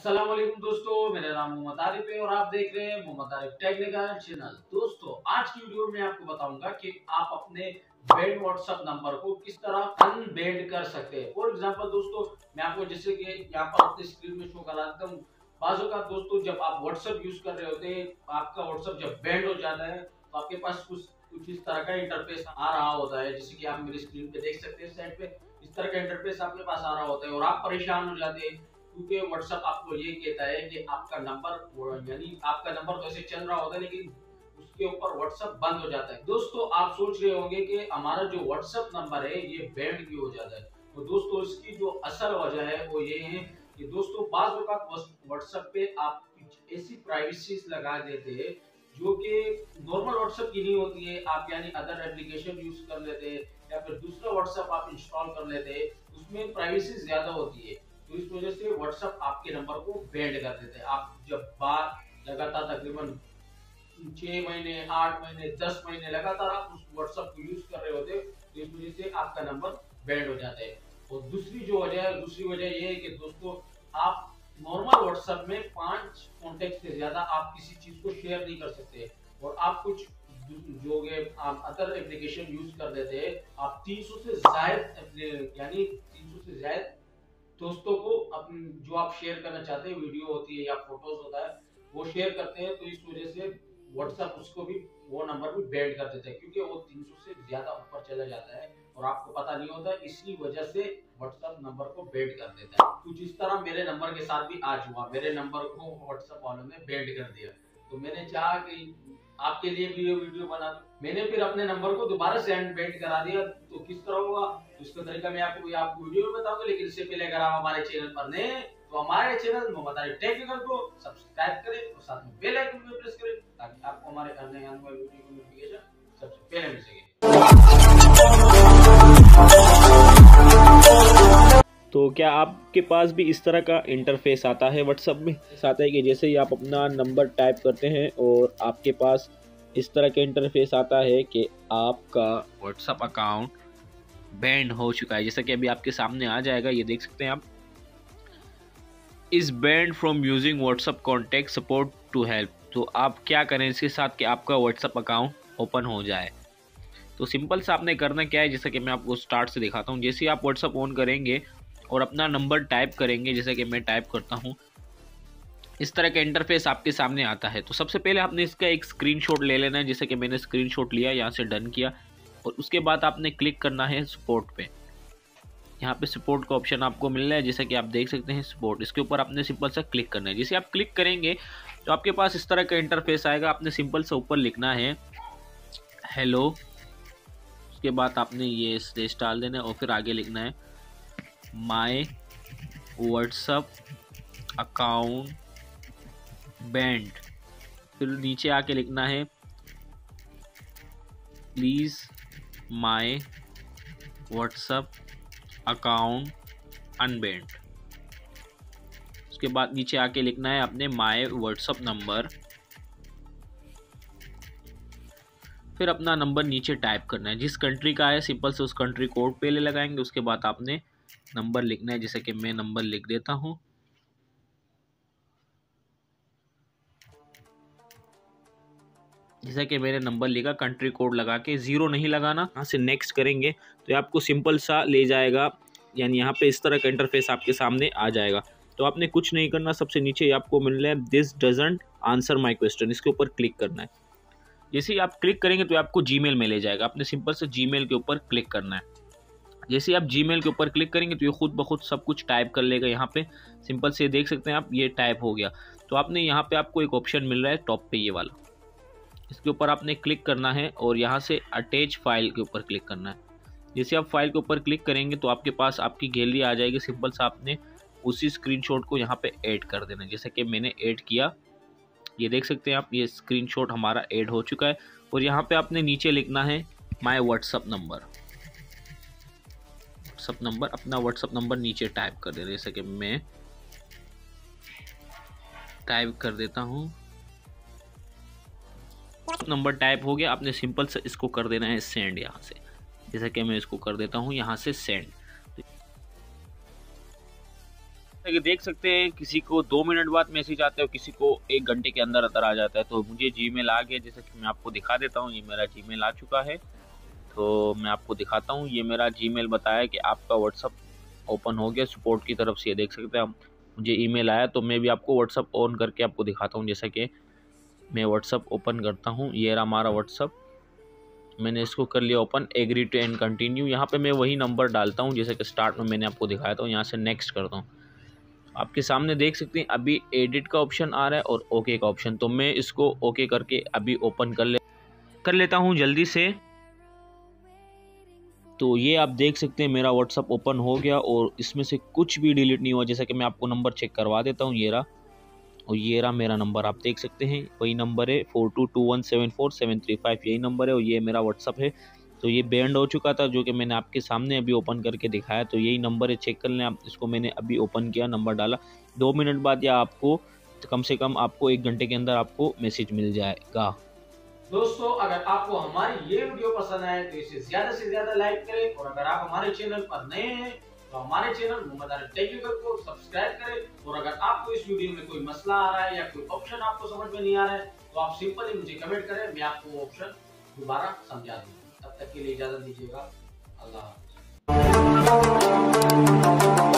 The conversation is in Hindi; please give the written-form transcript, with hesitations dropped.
अस्सलाम वालेकुम दोस्तों, मेरा नाम मोहम्मद आरिफ है और आप देख रहे हैं मोहम्मद आरिफ टेक्निकल चैनल। दोस्तों, आज की वीडियो में आपको बताऊंगा कि आप अपने बैंड व्हाट्सएप नंबर को किस तरह अनबैंड कर सकते हैं। फॉर एग्जांपल दोस्तों, मैं आपको जैसे कि यहाँ पर अपनी स्क्रीन में शो करा देता हूँ। बाजू का दोस्तों, जब आप व्हाट्सएप यूज कर रहे होते हैं, आपका व्हाट्सएप जब बैंड हो जाता है तो आपके पास कुछ इस तरह का इंटरफेस आ रहा होता है, जैसे कि आप मेरी स्क्रीन पे देख सकते हैं। साइड पे इस तरह का इंटरफेस आपके पास आ रहा होता है और आप परेशान हो जाते हैं क्योंकि व्हाट्सएप आपको ये कहता है कि आपका नंबर, यानी आपका नंबर तो ऐसे चल रहा होता है लेकिन उसके ऊपर व्हाट्सएप बंद हो जाता है। दोस्तों, आप सोच रहे होंगे कि हमारा जो व्हाट्सएप नंबर है ये बैंड क्यों हो जाता है। तो दोस्तों, इसकी जो असल वजह है वो ये है कि दोस्तों, बाज़ वक़्त व्हाट्सएप पे आप कुछ ऐसी प्राइवेसीज लगा देते हैं जो कि नॉर्मल व्हाट्सएप की नहीं होती है। आप यानी अदर एप्लीकेशन यूज कर लेते हैं या फिर दूसरा व्हाट्सएप आप इंस्टॉल कर लेते हैं, उसमें प्राइवेसी ज्यादा होती है। तो इस वजह से व्हाट्सएप आपके नंबर को बैंड कर देते हैं। आप जब बार लगातार तकरीबन 6 महीने, 8 महीने, 10 महीने लगातार आप उस व्हाट्सएप को यूज कर रहे होते, तो इस वजह से आपका नंबर बैंड हो जाता है। और दूसरी वजह ये है कि दोस्तों, आप नॉर्मल व्हाट्सएप में 5 कॉन्टेक्ट से ज्यादा आप किसी चीज को शेयर नहीं कर सकते और आप कुछ जो आप अदर एप्लीकेशन यूज कर देते हैं। आप 300 से ज्यादा, यानी 300 से ज्यादा दोस्तों को जो आप शेयर करना चाहते हैं, वीडियो होती है या फोटोज होता है, वो शेयर करते हैं। तो इस वजह से व्हाट्सएप उसको भी, वो नंबर भी बैंड कर देता है क्योंकि वो 300 से ज्यादा ऊपर चला जाता है और आपको पता नहीं होता। इसी वजह से व्हाट्सएप नंबर को बैंड कर देता है। कुछ इस तरह मेरे नंबर के साथ भी आज हुआ। मेरे नंबर को व्हाट्सएप वालों ने बैंड कर दिया, तो मैंने चाहा कि आपके लिए भी ये वीडियो बना दूं। मैंने फिर अपने नंबर को दोबारा से अनबैंड करा दिया। तो किस तरह होगा उसका तरीका मैं आपको वीडियो में बताऊंगा। लेकिन इससे पहले अगर आप हमारे चैनल पर नए हैं तो हमारे चैनल मोहम्मद आरिफ टेक्निकल को सब्सक्राइब करें और साथ में बेल आइकन को प्रेस करें ताकि आपको हमारे आने वाले वीडियो की नोटिफिकेशन सबसे पहले मिल सके। तो क्या आपके पास भी इस तरह का इंटरफेस आता है व्हाट्सएप में? आता है कि जैसे ही आप अपना नंबर टाइप करते हैं और आपके पास इस तरह का इंटरफेस आता है कि आपका व्हाट्सएप अकाउंट बैंड हो चुका है। जैसा कि अभी आपके सामने आ जाएगा, ये देख सकते हैं आप, is banned from using WhatsApp contact support to help. तो आप क्या करें इसके साथ कि आपका व्हाट्सएप अकाउंट ओपन हो जाए। तो सिंपल सा आपने करना क्या है, जैसा कि मैं आपको स्टार्ट से दिखाता हूँ। जैसे ही आप व्हाट्सएप ऑन करेंगे और अपना नंबर टाइप करेंगे, जैसे कि मैं टाइप करता हूँ, इस तरह का इंटरफेस आपके सामने आता है। तो सबसे पहले आपने इसका एक स्क्रीनशॉट ले लेना है, जैसे कि मैंने स्क्रीनशॉट लिया, यहाँ से डन किया और उसके बाद आपने क्लिक करना है सपोर्ट पे। यहाँ पे सपोर्ट का ऑप्शन आपको मिल रहा है, जैसा कि आप देख सकते हैं सपोर्ट, इसके ऊपर आपने सिंपल सा क्लिक करना है। जैसे आप क्लिक करेंगे तो आपके पास इस तरह का इंटरफेस आएगा। आपने सिंपल सा ऊपर लिखना है हेलो, उसके बाद आपने ये स्लेश डाल देना है और फिर आगे लिखना है माय व्हाट्सएप अकाउंट बैंड। फिर नीचे आके लिखना है please my WhatsApp account unbanned. उसके बाद नीचे आके लिखना है अपने माय व्हाट्सएप नंबर, फिर अपना नंबर नीचे टाइप करना है। जिस कंट्री का है सिंपल से उस कंट्री कोड पहले लगाएंगे, उसके बाद आपने नंबर लिखना है। जैसे कि मैं नंबर लिख देता हूँ, जैसा कि मैंने नंबर लिखा, कंट्री कोड लगा के 0 नहीं लगाना। यहाँ से नेक्स्ट करेंगे तो आपको सिंपल सा ले जाएगा, यानी यहाँ पे इस तरह का इंटरफेस आपके सामने आ जाएगा। तो आपने कुछ नहीं करना, सबसे नीचे आपको मिल रहा है this doesn't answer my question, इसके ऊपर क्लिक करना है। जैसे ही आप क्लिक करेंगे तो आपको जीमेल में ले जाएगा। आपने सिंपल से जीमेल के ऊपर क्लिक करना है। जैसे आप जीमेल के ऊपर क्लिक करेंगे तो ये खुद ब खुद सब कुछ टाइप कर लेगा। यहाँ पे सिंपल से देख सकते हैं आप, ये टाइप हो गया। तो आपने यहाँ पे आपको एक ऑप्शन मिल रहा है टॉप पे, ये वाला, इसके ऊपर आपने क्लिक करना है और यहाँ से अटैच फाइल के ऊपर क्लिक करना है। जैसे आप फाइल के ऊपर क्लिक करेंगे तो आपके पास आपकी गैलरी आ जाएगी। सिंपल सा आपने उसी स्क्रीनशॉट को यहाँ पे ऐड कर देना है, जैसे कि मैंने ऐड किया। ये देख सकते हैं आप, ये स्क्रीनशॉट हमारा ऐड हो चुका है। और यहाँ पे आपने नीचे लिखना है माय व्हाट्सएप नंबर, अपना व्हाट्सएप नंबर नीचे टाइप कर देना। जैसे कि मैं टाइप कर देता हूँ, नंबर टाइप हो गया। आपने सिंपल से इसको कर देना है सेंड। यहाँ से जैसा कि मैं इसको कर देता हूँ यहाँ से सेंड। कि देख सकते हैं किसी को 2 मिनट बाद मैसेज आता है और किसी को 1 घंटे के अंदर अंदर आ जाता है। तो मुझे जीमेल आ गया, जैसे कि मैं आपको दिखा देता हूँ। ये मेरा जीमेल आ चुका है, तो मैं आपको दिखाता हूँ। ये मेरा जीमेल बताया कि आपका व्हाट्सअप ओपन हो गया सपोर्ट की तरफ से। ये देख सकते हैं आप, मुझे ईमेल आया। तो मैं भी आपको व्हाट्सअप ऑन करके आपको दिखाता हूँ। जैसा कि मैं व्हाट्सअप ओपन करता हूँ, ये रहा हमारा व्हाट्सअप। मैंने इसको कर लिया open, agree to and continue. यहाँ पे मैं वही नंबर डालता हूँ जैसे कि स्टार्ट में मैंने आपको दिखाया था। यहाँ से नेक्स्ट करता हूँ। आपके सामने देख सकते हैं अभी एडिट का ऑप्शन आ रहा है और ओके का ऑप्शन। तो मैं इसको ओके करके अभी ओपन कर लेता हूँ जल्दी से। तो ये आप देख सकते हैं मेरा व्हाट्सअप ओपन हो गया और इसमें से कुछ भी डिलीट नहीं हुआ। जैसा कि मैं आपको नंबर चेक करवा देता हूँ, ये रहा। और ये रहा मेरा नंबर, आप देख सकते हैं वही नंबर है 4221747335, यही नंबर है और ये मेरा व्हाट्सअप है। तो ये बैंड हो चुका था जो कि मैंने आपके सामने अभी ओपन करके दिखाया। तो यही नंबर है, चेक कर लें आप। इसको मैंने अभी ओपन किया, नंबर डाला। 2 मिनट बाद या आपको कम से कम आपको 1 घंटे के अंदर आपको मैसेज मिल जाएगा। दोस्तों, अगर आपको हमारी ये वीडियो पसंद आए तो इसे ज्यादा से ज्यादा लाइक करें, और अगर आप हमारे चैनल पर नए हैं तो हमारे चैनल मोहम्मद आरिफ टेक्निकल को सब्सक्राइब करें। और अगर आपको इस वीडियो में कोई मसला आ रहा है या कोई ऑप्शन आपको समझ में नहीं आ रहा है तो आप सिंपली मुझे कमेंट करें, मैं आपको वो ऑप्शन दोबारा समझा दूंगा। तब तक के लिए इजाजत दीजिएगा। अल्लाह हाफ़िज़।